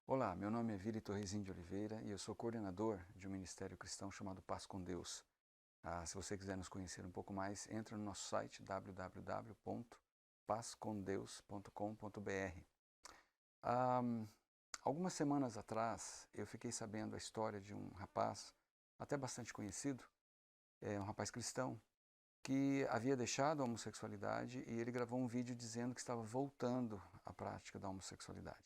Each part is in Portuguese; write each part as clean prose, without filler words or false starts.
Olá, meu nome é Vili Torrezinho de Oliveira e eu sou coordenador de um ministério cristão chamado Paz com Deus. Se você quiser nos conhecer um pouco mais, entra no nosso site www.pazcomdeus.com.br. Ah, Algumas semanas atrás eu fiquei sabendo a história de um rapaz, até bastante conhecido, um rapaz cristão, que havia deixado a homossexualidade e ele gravou um vídeo dizendo que estava voltando à prática da homossexualidade.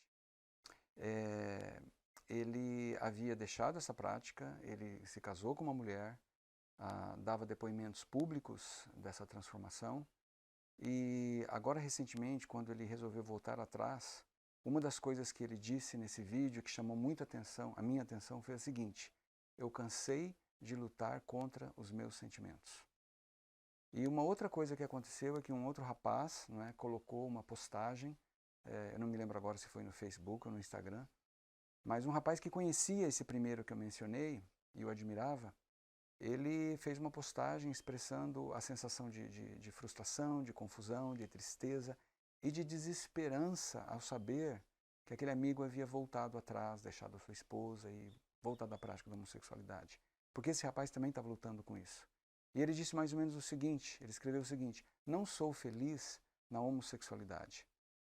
É, Ele havia deixado essa prática, ele se casou com uma mulher, dava depoimentos públicos dessa transformação e agora recentemente, quando ele resolveu voltar atrás, uma das coisas que ele disse nesse vídeo que chamou muita atenção, a minha atenção, foi a seguinte: eu cansei de lutar contra os meus sentimentos. E uma outra coisa que aconteceu é que um outro rapaz, não é, colocou uma postagem, eu não me lembro agora se foi no Facebook ou no Instagram, mas um rapaz que conhecia esse primeiro que eu mencionei e o admirava, ele fez uma postagem expressando a sensação de frustração, de confusão, de tristeza e de desesperança ao saber que aquele amigo havia voltado atrás, deixado a sua esposa e voltado à prática da homossexualidade. Porque esse rapaz também estava lutando com isso. E ele disse mais ou menos o seguinte, ele escreveu o seguinte: não sou feliz na homossexualidade,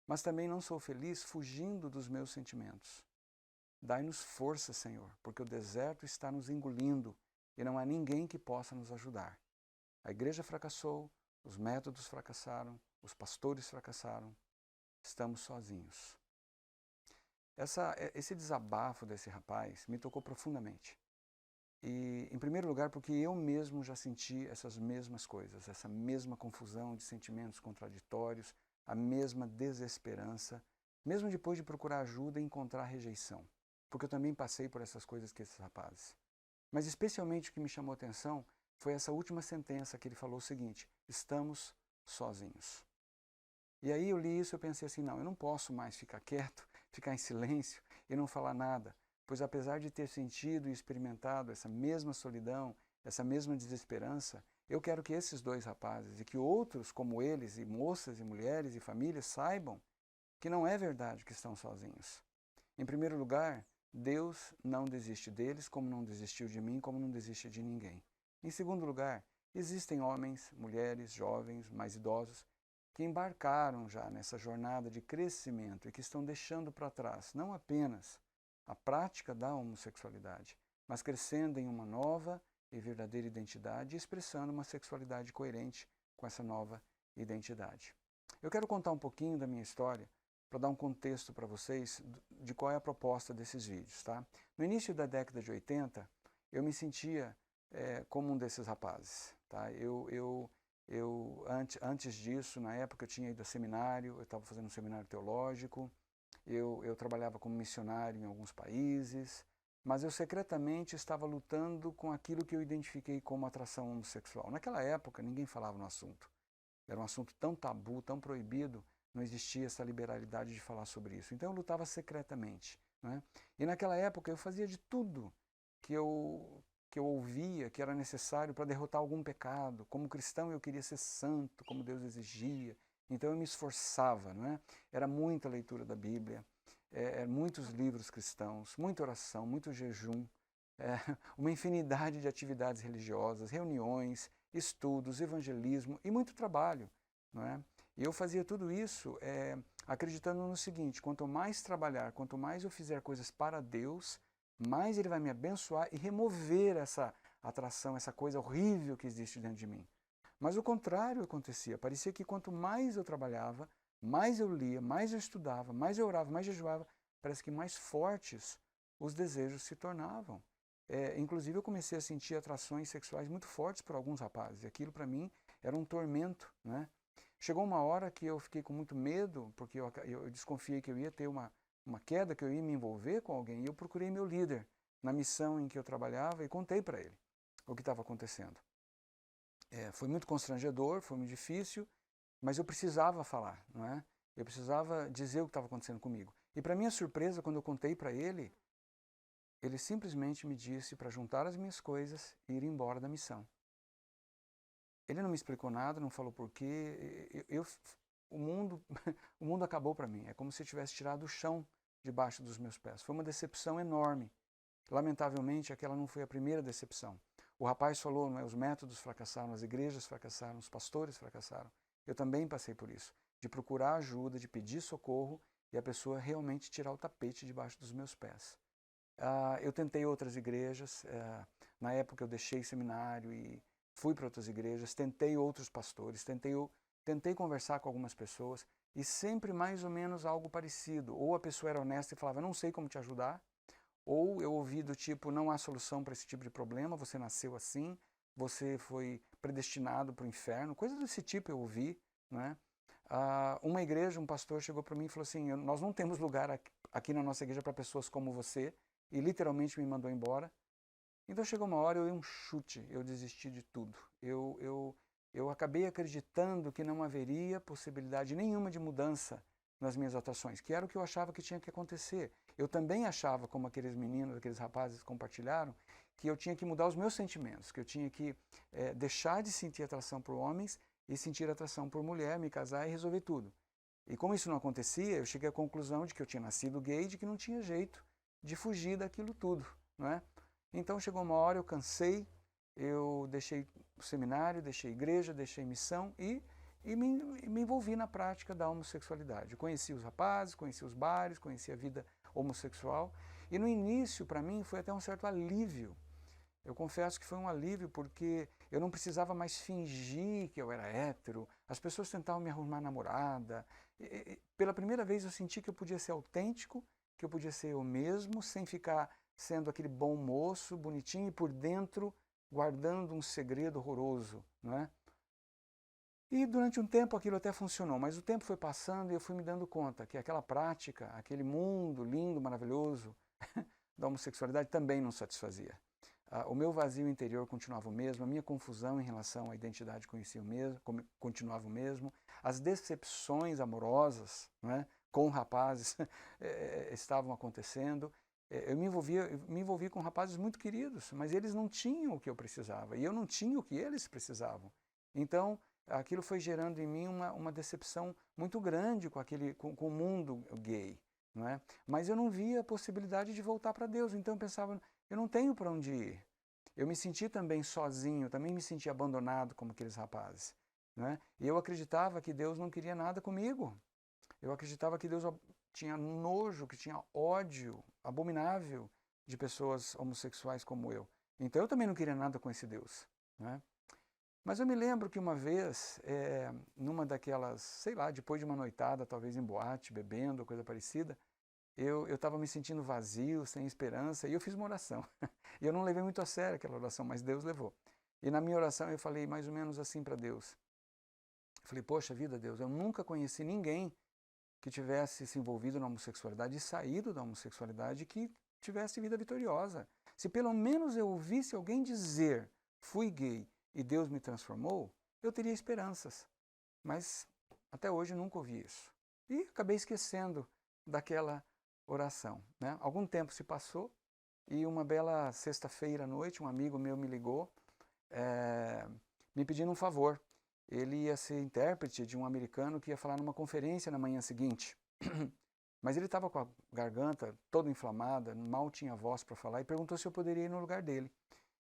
mas também não sou feliz fugindo dos meus sentimentos. Dai-nos força, Senhor, porque o deserto está nos engolindo e não há ninguém que possa nos ajudar. A igreja fracassou, os métodos fracassaram, os pastores fracassaram, estamos sozinhos. Esse desabafo desse rapaz me tocou profundamente. E, em primeiro lugar, porque eu mesmo já senti essas mesmas coisas, essa mesma confusão de sentimentos contraditórios, a mesma desesperança, mesmo depois de procurar ajuda e encontrar rejeição. Porque eu também passei por essas coisas que esses rapazes. Mas especialmente o que me chamou a atenção foi essa última sentença que ele falou o seguinte: estamos sozinhos. E aí eu li isso e eu pensei assim, não, eu não posso mais ficar quieto, ficar em silêncio e não falar nada, pois apesar de ter sentido e experimentado essa mesma solidão, essa mesma desesperança, eu quero que esses dois rapazes e que outros como eles, e moças e mulheres e famílias, saibam que não é verdade que estão sozinhos. Em primeiro lugar, Deus não desiste deles, como não desistiu de mim, como não desiste de ninguém. Em segundo lugar, existem homens, mulheres, jovens, mais idosos, que embarcaram já nessa jornada de crescimento e que estão deixando para trás não apenas a prática da homossexualidade, mas crescendo em uma nova e verdadeira identidade e expressando uma sexualidade coerente com essa nova identidade. Eu quero contar um pouquinho da minha história para dar um contexto para vocês de qual é a proposta desses vídeos. Tá? No início da década de 80, eu me sentia como um desses rapazes. Tá? Antes disso, na época, eu tinha ido a seminário, eu estava fazendo um seminário teológico, eu trabalhava como missionário em alguns países, mas eu secretamente estava lutando com aquilo que eu identifiquei como atração homossexual. Naquela época, ninguém falava no assunto. Era um assunto tão tabu, tão proibido, não existia essa liberalidade de falar sobre isso. Então eu lutava secretamente. Né? E naquela época eu fazia de tudo que eu ouvia que era necessário para derrotar algum pecado. Como cristão eu queria ser santo, como Deus exigia. Então eu me esforçava. Não é? Era muita leitura da Bíblia, muitos livros cristãos, muita oração, muito jejum, uma infinidade de atividades religiosas, reuniões, estudos, evangelismo e muito trabalho. Não é? E eu fazia tudo isso acreditando no seguinte: quanto mais trabalhar, quanto mais eu fizer coisas para Deus, mais Ele vai me abençoar e remover essa atração, essa coisa horrível que existe dentro de mim. Mas o contrário acontecia. Parecia que quanto mais eu trabalhava, mais eu lia, mais eu estudava, mais eu orava, mais jejuava, parece que mais fortes os desejos se tornavam. Inclusive eu comecei a sentir atrações sexuais muito fortes por alguns rapazes. E aquilo para mim era um tormento. Né? Chegou uma hora que eu fiquei com muito medo, porque eu desconfiei que eu ia ter uma queda, que eu ia me envolver com alguém. E eu procurei meu líder na missão em que eu trabalhava e contei para ele o que estava acontecendo. Foi muito constrangedor, foi muito difícil, mas eu precisava falar, não é? Eu precisava dizer o que estava acontecendo comigo. E para minha surpresa, quando eu contei para ele simplesmente me disse para juntar as minhas coisas e ir embora da missão. Ele não me explicou nada, não falou porquê. O mundo, o mundo acabou para mim. É como se eu tivesse tirado o chão debaixo dos meus pés. Foi uma decepção enorme. Lamentavelmente, aquela não foi a primeira decepção. O rapaz falou, não é, os métodos fracassaram, as igrejas fracassaram, os pastores fracassaram. Eu também passei por isso, de procurar ajuda, de pedir socorro e a pessoa realmente tirar o tapete debaixo dos meus pés. Eu tentei outras igrejas, na época eu deixei seminário e fui para outras igrejas, tentei outros pastores, tentei conversar com algumas pessoas e sempre mais ou menos algo parecido. Ou a pessoa era honesta e falava, não sei como te ajudar, ou eu ouvi do tipo, não há solução para esse tipo de problema, você nasceu assim, você foi predestinado para o inferno, coisas desse tipo eu ouvi, né? Uma igreja, um pastor chegou para mim e falou assim, nós não temos lugar aqui na nossa igreja para pessoas como você, e literalmente me mandou embora. Então chegou uma hora, eu dei um chute, eu desisti de tudo. Eu acabei acreditando que não haveria possibilidade nenhuma de mudança nas minhas atuações, que era o que eu achava que tinha que acontecer. Eu também achava, como aqueles meninos, aqueles rapazes compartilharam, que eu tinha que mudar os meus sentimentos, que eu tinha que deixar de sentir atração por homens e sentir atração por mulher, me casar e resolver tudo. E como isso não acontecia, eu cheguei à conclusão de que eu tinha nascido gay, de que não tinha jeito de fugir daquilo tudo, não é? Então chegou uma hora, eu cansei, eu deixei o seminário, deixei a igreja, deixei missão e me envolvi na prática da homossexualidade. Eu conheci os rapazes, conheci os bares, conheci a vida homossexual e no início para mim foi até um certo alívio. Eu confesso que foi um alívio porque eu não precisava mais fingir que eu era hétero, as pessoas tentavam me arrumar namorada. Pela primeira vez eu senti que eu podia ser autêntico, que eu podia ser eu mesmo, sem ficar sendo aquele bom moço, bonitinho, e por dentro guardando um segredo horroroso, não é? E durante um tempo aquilo até funcionou, mas o tempo foi passando e eu fui me dando conta que aquela prática, aquele mundo lindo, maravilhoso da homossexualidade também não satisfazia. O meu vazio interior continuava o mesmo, a minha confusão em relação à identidade continuava o mesmo, as decepções amorosas, não é, com rapazes estavam acontecendo. Eu me envolvi com rapazes muito queridos, mas eles não tinham o que eu precisava e eu não tinha o que eles precisavam. Então, aquilo foi gerando em mim uma decepção muito grande com o mundo gay, não é? Mas eu não via a possibilidade de voltar para Deus, então eu pensava, eu não tenho para onde ir. Eu me senti também sozinho, também me senti abandonado como aqueles rapazes, não é? E eu acreditava que Deus não queria nada comigo. Eu acreditava que Deus tinha nojo, que tinha ódio abominável de pessoas homossexuais como eu. Então eu também não queria nada com esse Deus, não é? Mas eu me lembro que uma vez, numa daquelas, sei lá, depois de uma noitada, talvez em boate, bebendo, coisa parecida, eu estava me sentindo vazio, sem esperança, e eu fiz uma oração. E eu não levei muito a sério aquela oração, mas Deus levou. E na minha oração eu falei mais ou menos assim para Deus. Eu falei, poxa vida, Deus, eu nunca conheci ninguém que tivesse se envolvido na homossexualidade e saído da homossexualidade que tivesse vida vitoriosa. Se pelo menos eu ouvisse alguém dizer, fui gay, e Deus me transformou, eu teria esperanças. Mas até hoje nunca ouvi isso. E acabei esquecendo daquela oração, né? Algum tempo se passou e uma bela sexta-feira à noite um amigo meu me ligou me pedindo um favor. Ele ia ser intérprete de um americano que ia falar numa conferência na manhã seguinte. Mas ele estava com a garganta toda inflamada, mal tinha voz para falar e perguntou se eu poderia ir no lugar dele.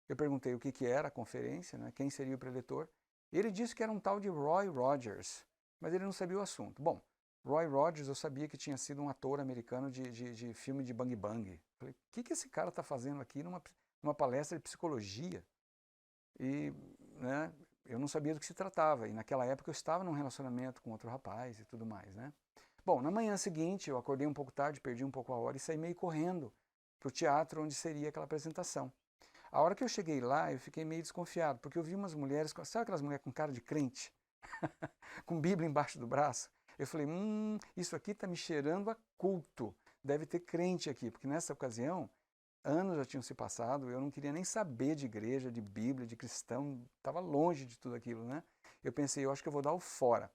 Eu perguntei o que era a conferência, né, quem seria o preletor. E ele disse que era um tal de Roy Rogers, mas ele não sabia o assunto. Bom, Roy Rogers eu sabia que tinha sido um ator americano de filme de Bang Bang. Falei, o que esse cara está fazendo aqui numa palestra de psicologia? E né, eu não sabia do que se tratava. E naquela época eu estava num relacionamento com outro rapaz e tudo mais, né? Bom, na manhã seguinte eu acordei um pouco tarde, perdi um pouco a hora e saí meio correndo para o teatro onde seria aquela apresentação. A hora que eu cheguei lá, eu fiquei meio desconfiado, porque eu vi umas mulheres, sabe aquelas mulheres com cara de crente? Com Bíblia embaixo do braço? Eu falei, isso aqui está me cheirando a culto, deve ter crente aqui, porque nessa ocasião, anos já tinham se passado, eu não queria nem saber de igreja, de Bíblia, de cristão, estava longe de tudo aquilo, né? Eu pensei, eu acho que eu vou dar o fora,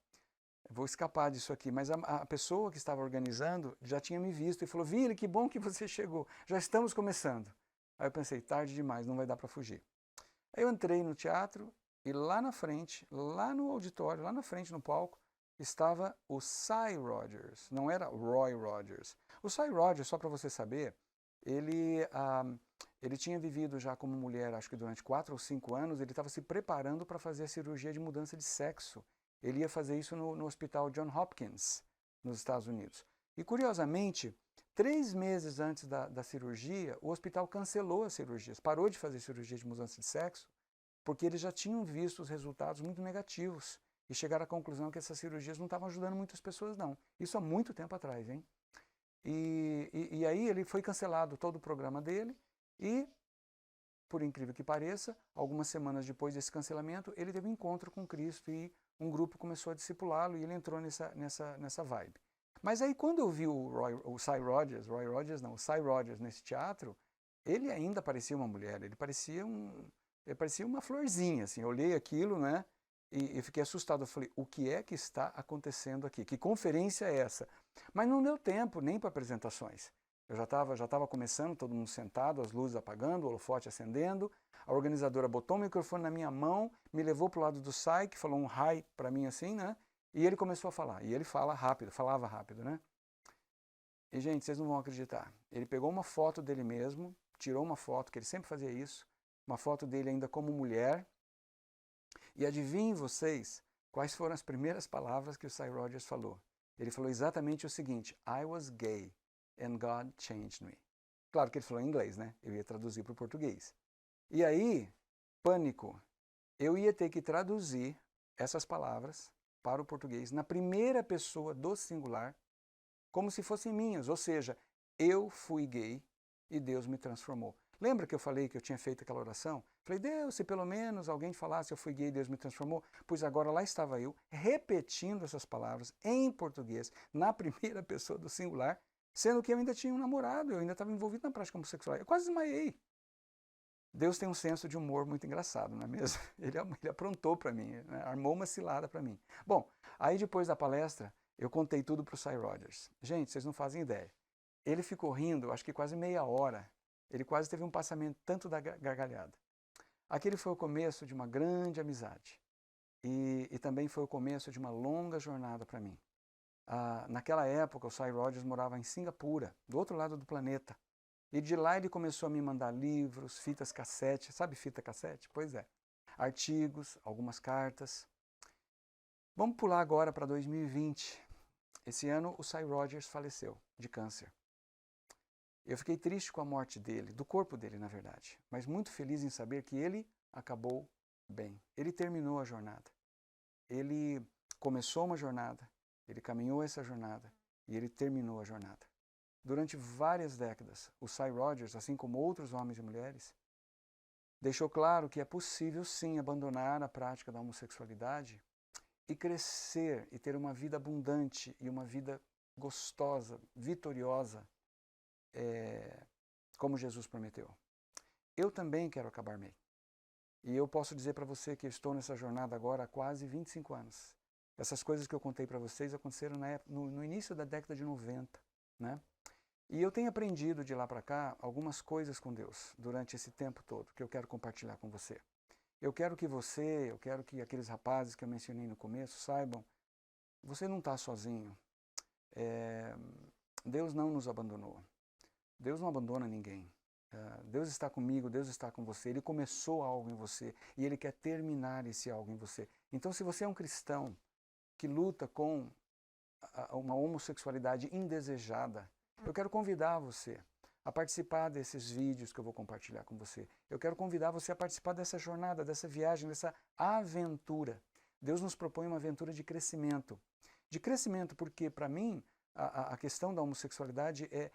vou escapar disso aqui, mas a pessoa que estava organizando já tinha me visto e falou, Vili, que bom que você chegou, já estamos começando. Aí eu pensei, tarde demais, não vai dar para fugir. Aí eu entrei no teatro e lá na frente, lá no auditório, lá na frente no palco, estava o Cy Rogers, não era Roy Rogers. O Sy Rogers, só para você saber, ele tinha vivido já como mulher, acho que durante 4 ou 5 anos, ele estava se preparando para fazer a cirurgia de mudança de sexo. Ele ia fazer isso no hospital John Hopkins, nos Estados Unidos. E, curiosamente, 3 meses antes da cirurgia, o hospital cancelou as cirurgias, parou de fazer cirurgia de mudança de sexo, porque eles já tinham visto os resultados muito negativos e chegaram à conclusão que essas cirurgias não estavam ajudando muitas pessoas, não. Isso há muito tempo atrás, hein? E aí ele foi cancelado todo o programa dele e, por incrível que pareça, algumas semanas depois desse cancelamento, ele teve um encontro com Cristo e um grupo começou a discipulá-lo e ele entrou nessa vibe. Mas aí quando eu vi o Sy Rogers nesse teatro, ele ainda parecia uma mulher, ele parecia uma florzinha, assim. Eu olhei aquilo, né, e fiquei assustado. Eu falei, o que é que está acontecendo aqui? Que conferência é essa? Mas não deu tempo nem para apresentações. Eu já estava começando, todo mundo sentado, as luzes apagando, o holofote acendendo. A organizadora botou o microfone na minha mão, me levou para o lado do Sy, que falou um hi para mim assim, né? E ele começou a falar. E ele falava rápido, né? E, gente, vocês não vão acreditar. Ele pegou uma foto dele mesmo, tirou uma foto, que ele sempre fazia isso, uma foto dele ainda como mulher. E adivinhem vocês quais foram as primeiras palavras que o Sy Rogers falou. Ele falou exatamente o seguinte: I was gay and God changed me. Claro que ele falou em inglês, né? Eu ia traduzir para o português. E aí, pânico. Eu ia ter que traduzir essas palavras para o português na primeira pessoa do singular, como se fossem minhas. Ou seja, eu fui gay e Deus me transformou. Lembra que eu falei que eu tinha feito aquela oração? Falei, Deus, se pelo menos alguém falasse eu fui gay e Deus me transformou. Pois agora lá estava eu, repetindo essas palavras em português, na primeira pessoa do singular, sendo que eu ainda tinha um namorado, eu ainda estava envolvido na prática homossexual. Eu quase desmaiei. Deus tem um senso de humor muito engraçado, não é mesmo? Ele aprontou para mim, né? Armou uma cilada para mim. Bom, aí depois da palestra, eu contei tudo para o Sy Rogers. Gente, vocês não fazem ideia. Ele ficou rindo, acho que quase meia hora. Ele quase teve um passamento tanto da gargalhada. Aquele foi o começo de uma grande amizade. E também foi o começo de uma longa jornada para mim. Naquela época, o Sy Rogers morava em Singapura, do outro lado do planeta. E de lá ele começou a me mandar livros, fitas cassete. Sabe fita cassete? Pois é. Artigos, algumas cartas. Vamos pular agora para 2020. Esse ano o Sy Rogers faleceu de câncer. Eu fiquei triste com a morte dele, do corpo dele, na verdade, mas muito feliz em saber que ele acabou bem. Ele terminou a jornada. Ele começou uma jornada, ele caminhou essa jornada e ele terminou a jornada. Durante várias décadas, o Sy Rogers, assim como outros homens e mulheres, deixou claro que é possível sim abandonar a prática da homossexualidade e crescer e ter uma vida abundante e uma vida gostosa, vitoriosa, como Jesus prometeu. Eu também quero acabar bem. E eu posso dizer para você que eu estou nessa jornada agora há quase 25 anos. Essas coisas que eu contei para vocês aconteceram no início da década de 90, né? E eu tenho aprendido de lá para cá algumas coisas com Deus durante esse tempo todo que eu quero compartilhar com você. Eu quero que aqueles rapazes que eu mencionei no começo saibam, você não está sozinho. Deus não nos abandonou. Deus não abandona ninguém. Deus está comigo, Deus está com você. Ele começou algo em você e Ele quer terminar esse algo em você. Então, se você é um cristão que luta com uma homossexualidade indesejada, eu quero convidar você a participar desses vídeos que eu vou compartilhar com você. Eu quero convidar você a participar dessa jornada, dessa viagem, dessa aventura. Deus nos propõe uma aventura de crescimento. De crescimento porque, para mim, a questão da homossexualidade é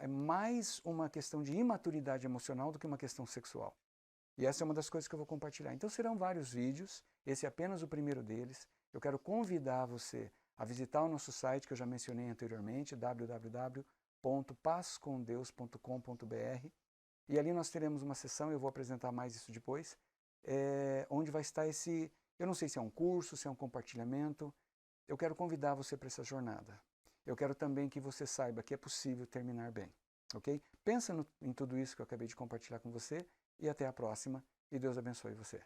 mais uma questão de imaturidade emocional do que uma questão sexual. E essa é uma das coisas que eu vou compartilhar. Então serão vários vídeos, esse é apenas o primeiro deles. Eu quero convidar você a visitar o nosso site que eu já mencionei anteriormente, www.pazcomdeus.com.br, e ali nós teremos uma sessão, eu vou apresentar mais isso depois, onde vai estar eu não sei se é um curso, se é um compartilhamento. Eu quero convidar você para essa jornada. Eu quero também que você saiba que é possível terminar bem, ok? Pensa em tudo isso que eu acabei de compartilhar com você e até a próxima. E Deus abençoe você.